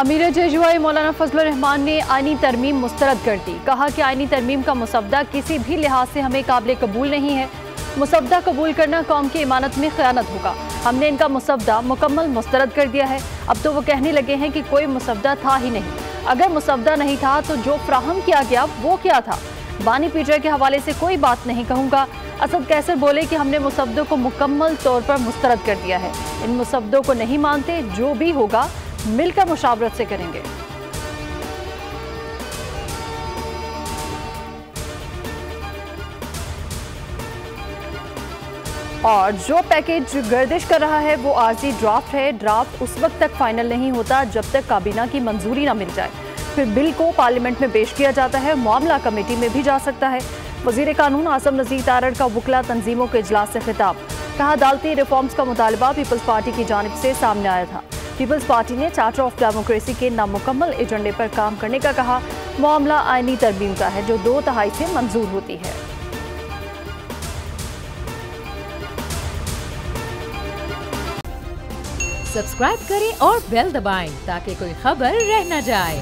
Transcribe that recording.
अमीर जेजुआई मौलाना फजलुर रहमान ने आईनी तरमीम मुस्तरद कर दी। कहा कि आईनी तरमीम का मुसवदा किसी भी लिहाज से हमें काबिल कबूल नहीं है। मुसवदा कबूल करना कौम की इमानत में खयानत होगा। हमने इनका मुसवदा मुकम्मल मुस्तरद कर दिया है। अब तो वो कहने लगे हैं कि कोई मुसवदा था ही नहीं। अगर मुसवदा नहीं था तो जो फ्राहम किया गया वो क्या था। बानी पीटीआई के हवाले से कोई बात नहीं कहूँगा। असद कैसर बोले कि हमने मुसवदों को मुकम्मल तौर पर मुस्तरद कर दिया है। इन मुसवदों को नहीं मानते, जो भी होगा मिलकर मुशावरत से करेंगे। और जो पैकेज गर्दिश कर रहा है वो आर्जी ड्राफ्ट है। ड्राफ्ट उस वक्त तक फाइनल नहीं होता जब तक काबीना की मंजूरी ना मिल जाए। फिर बिल को पार्लियामेंट में पेश किया जाता है। मामला कमेटी में भी जा सकता है। वजीर कानून आसम नज़ीर तारड़ का वकला तंजीमों के इजलास से खिताब। कहा, अदालती रिफॉर्म्स का मुतालबा पीपल्स पार्टी की जानिब से सामने आया था। पीपल्स पार्टी ने चार्टर ऑफ डेमोक्रेसी के नामुकम्मल एजेंडे पर काम करने का कहा। मामला आईनी तरमीम का है जो 2/3 से मंजूर होती है। सब्सक्राइब करें और बेल दबाएं ताकि कोई खबर रह न जाए।